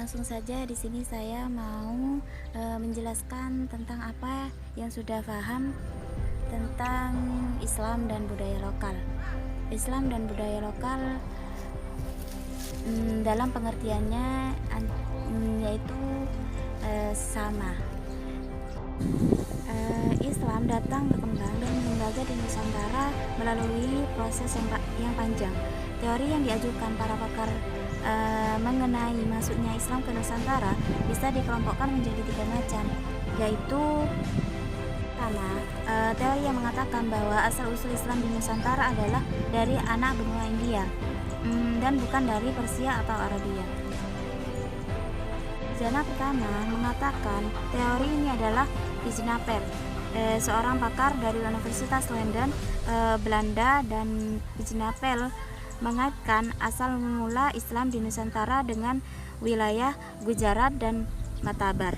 Langsung saja di sini saya mau menjelaskan tentang apa yang sudah paham tentang Islam dan budaya lokal. Islam dan budaya lokal dalam pengertiannya yaitu sama. Islam datang, berkembang, dan berlembaga di Nusantara melalui proses yang panjang. Teori yang diajukan para pakar mengenai masuknya Islam ke Nusantara bisa dikelompokkan menjadi 3 macam, yaitu pertama, teori yang mengatakan bahwa asal-usul Islam di Nusantara adalah dari anak benua India dan bukan dari Persia atau Arabia. Zona pertama mengatakan teori ini adalah Wijnapel, seorang pakar dari Universitas Leiden, Belanda, dan Wijnapel mengaitkan asal mula Islam di Nusantara dengan wilayah Gujarat dan Matabar.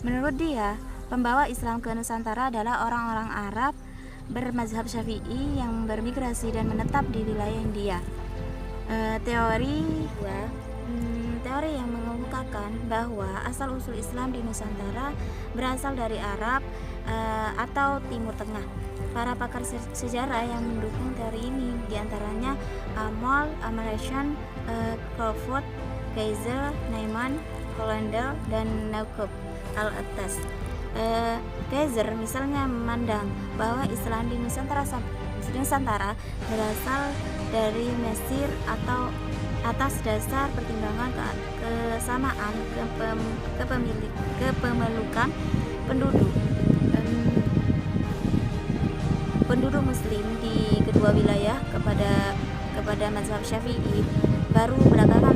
Menurut dia, pembawa Islam ke Nusantara adalah orang-orang Arab bermazhab Syafi'i yang bermigrasi dan menetap di wilayah India. Teori yang mengemukakan bahwa asal-usul Islam di Nusantara berasal dari Arab atau Timur Tengah. Para pakar sejarah yang mendukung teori ini diantaranya Amol, Amersham, Crawford, Kaiser, Naiman, Hollander, dan Naukob al-Attas. Kaiser misalnya memandang bahwa Islam di Nusantara berasal dari Mesir atau atas dasar pertimbangan kesamaan kepemelukan penduduk Muslim di kedua wilayah kepada mazhab Syafi'i. Baru belakangan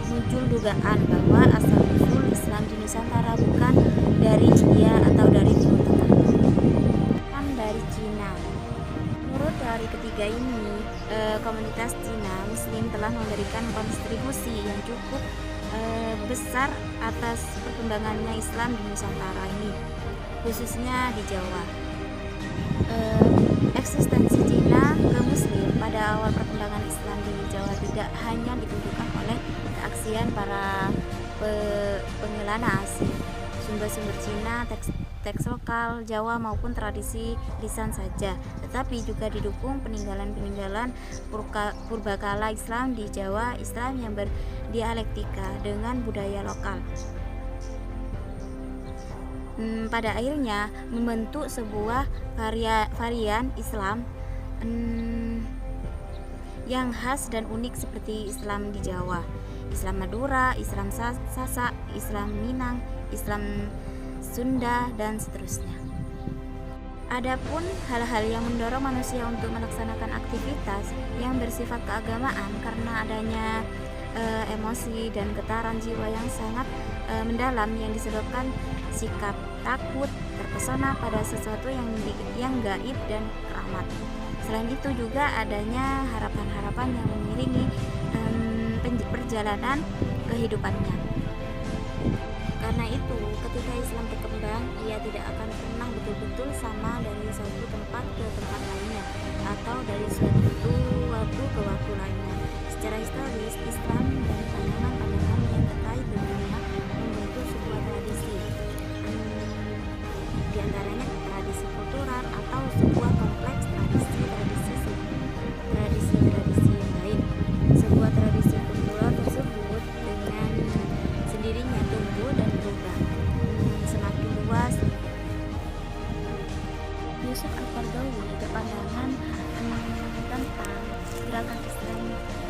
muncul dugaan bahwa asal-usul Islam di Nusantara bukan dari India atau dari Timur Tengah, bukan dari Cina. Menurut teori ketiga ini, komunitas Cina Muslim telah memberikan kontribusi yang cukup besar atas perkembangannya Islam di Nusantara ini, khususnya di Jawa. Eksistensi Cina ke Muslim pada awal perkembangan Islam di Jawa tidak hanya ditunjukkan oleh keaksian para pengelana asing, sumber-sumber Cina, teks lokal Jawa maupun tradisi lisan saja, tetapi juga didukung peninggalan-peninggalan purbakala Islam di Jawa, Islam yang berdialektika dengan budaya lokal. Pada akhirnya membentuk sebuah varian Islam yang khas dan unik seperti Islam di Jawa, Islam Madura, Islam Sasak, Islam Minang, Islam Sunda, dan seterusnya. Adapun hal-hal yang mendorong manusia untuk melaksanakan aktivitas yang bersifat keagamaan karena adanya emosi dan getaran jiwa yang sangat mendalam yang disebabkan sikap takut, terpesona pada sesuatu yang gaib dan keramat. Selain itu juga adanya harapan-harapan yang mengiringi perjalanan kehidupannya. Karena itu, ketika Islam berkembang, ia tidak akan pernah betul-betul sama dari suatu tempat ke tempat lainnya atau dari suatu waktu ke waktu lainnya. Secara historis, Islam dan pandangan-pandangan yang terkait dengannya membentuk sebuah tradisi, di antaranya tradisi kultural atau sebuah kompleks tradisi yang lain. Sebuah tradisi kultural tersebut dengan sendirinya tumbuh dan berubah semakin luas. Yusuf Al-Qaradawi berpandangan tentang gerakan Islam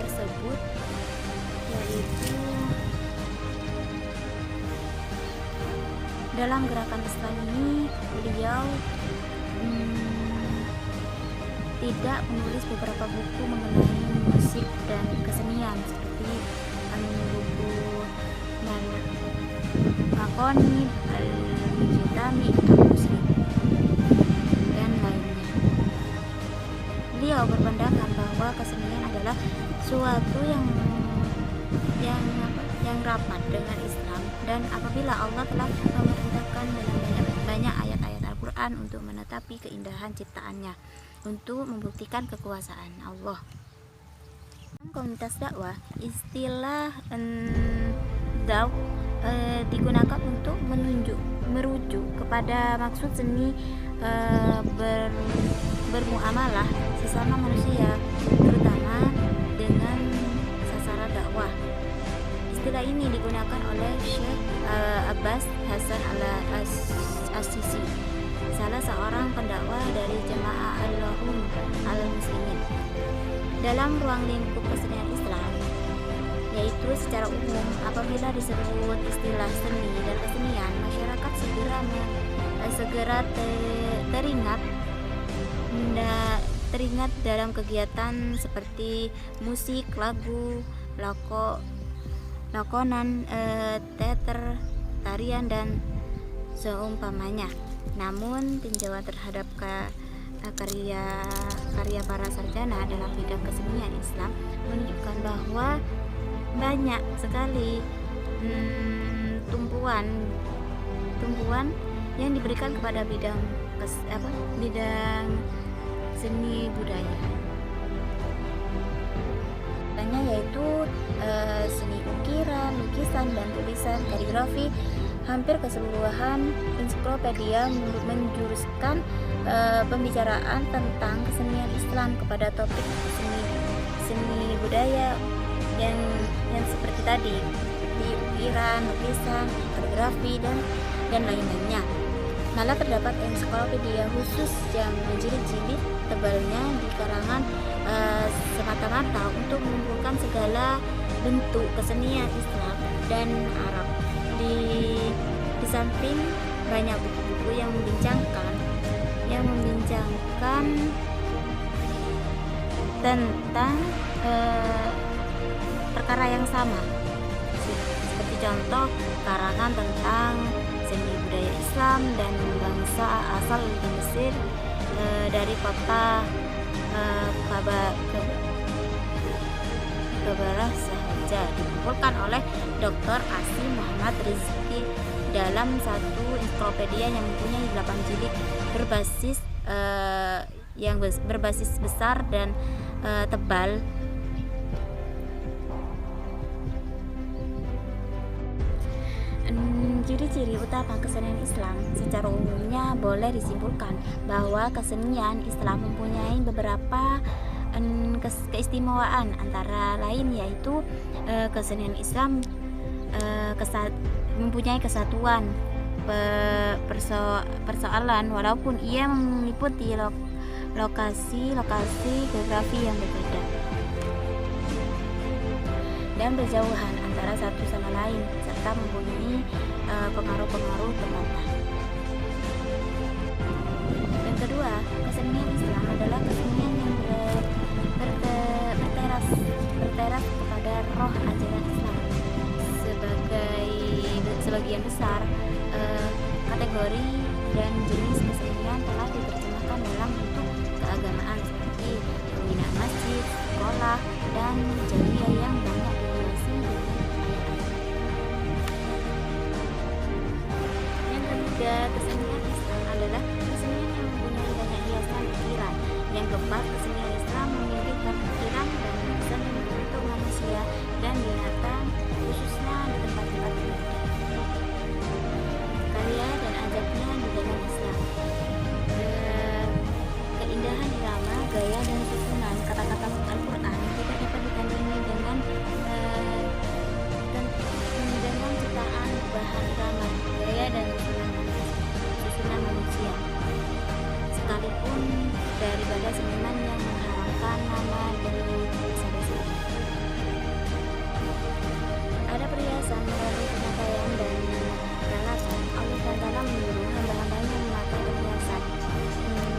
tersebut, yaitu dalam gerakan Islam ini beliau tidak menulis beberapa buku mengenai musik dan kesenian seperti buku Maqasid al-Mujtami al-Muslim dan lainnya. Beliau berpandangan bahwa kesenian adalah suatu yang rapat dengan Islam, dan apabila Allah telah memerintahkan dalam banyak ayat-ayat Al-Quran untuk menetapi keindahan ciptaannya, untuk membuktikan kekuasaan Allah. Komunitas dakwah, istilah daw digunakan untuk merujuk kepada maksud seni bermuamalah sesama manusia, terutama dengan sasaran dakwah. Istilah ini digunakan oleh Syekh Abbas Hasan As-Sisi, salah seorang pendakwah dari Jamaah Al-Muslimin. Dalam ruang lingkup kesenian Islam, yaitu secara umum, apabila disebut istilah seni dan kesenian, masyarakat segera teringat dalam kegiatan seperti musik, lagu, lakonan, teater, tarian, dan seumpamanya. Namun tinjauan terhadap karya para sarjana dalam bidang kesenian Islam menunjukkan bahwa banyak sekali tumpuan yang diberikan kepada bidang seni budaya, yaitu seni ukiran, lukisan, dan tulisan, kaligrafi. Hampir keseluruhan ensiklopedia menjuruskan pembicaraan tentang kesenian Islam kepada topik seni budaya yang seperti tadi, di ukiran, lukisan, kaligrafi, dan lain-lainnya. Malah terdapat ensiklopedia khusus yang menjilid-jilid tebalnya di karangan semata-mata untuk mengumpulkan segala bentuk kesenian Islam dan Arab. Di samping banyak buku-buku yang membincangkan tentang perkara yang sama, seperti contoh karangan tentang seni budaya Islam dan bangsa asal di Mesir dari kota Kabarah saja dikumpulkan oleh Dr. Asi Muhammad Rizki dalam satu ensiklopedia yang mempunyai 8 jilid berbasis besar dan tebal. Ciri-ciri utama kesenian Islam secara umumnya boleh disimpulkan bahwa kesenian Islam mempunyai beberapa keistimewaan, antara lain yaitu kesenian Islam mempunyai kesatuan persoalan walaupun ia meliputi lokasi geografi yang berbeda dan berjauhan antara satu sama lain, serta mempunyai pengaruh-pengaruh tempatan. Yang kedua, kesenian Islam adalah kesenian yang berteras kepada roh ajaran Islam. Sebagian besar kategori dan jenis kesenian telah diterjemahkan dalam bentuk keagamaan seperti pembinaan masjid, sekolah, dan jariah yang banyak dihiasi dengan ayat-ayat. Yang ketiga, kesenian Islam adalah kesenian yang mempunyai banyak hiasan pikiran. Yang keempat, kesenian Islam memiliki pikiran dan lukisan yang membentuk manusia dan binatang, khususnya di tempat-tempat ibadah. Karya dan adatnya di dalam Islam, keindahan irama, gaya, dan susunan kata-kata Al-Quran tidak dapat ditandingi dengan ciptaan bahan irama, gaya, dan susunan manusia, sekalipun daripada seniman yang mengharapkan nama dari desa-desa. Ada perhiasan melalui pemakaian dan peralatan. Allah Ta'ala menyuruh hamba-hambanya memakai perhiasan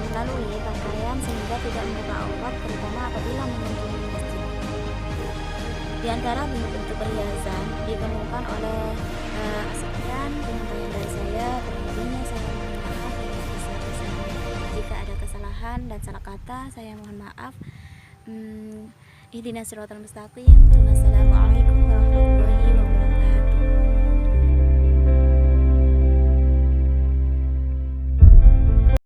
melalui pakaian sehingga tidak membuka aurat, terutama apabila mengunjungi masjid. Di antara bentuk perhiasan ditemukan oleh sekian penyampaian dari saya. Terlebihnya saya mohon maaf yang sebesar-besarnya. Jika ada kesalahan dan salah kata, saya mohon maaf. Ihdinas siratal mustaqim. Wassalamualaikum warahmatullahi wabarakatuh.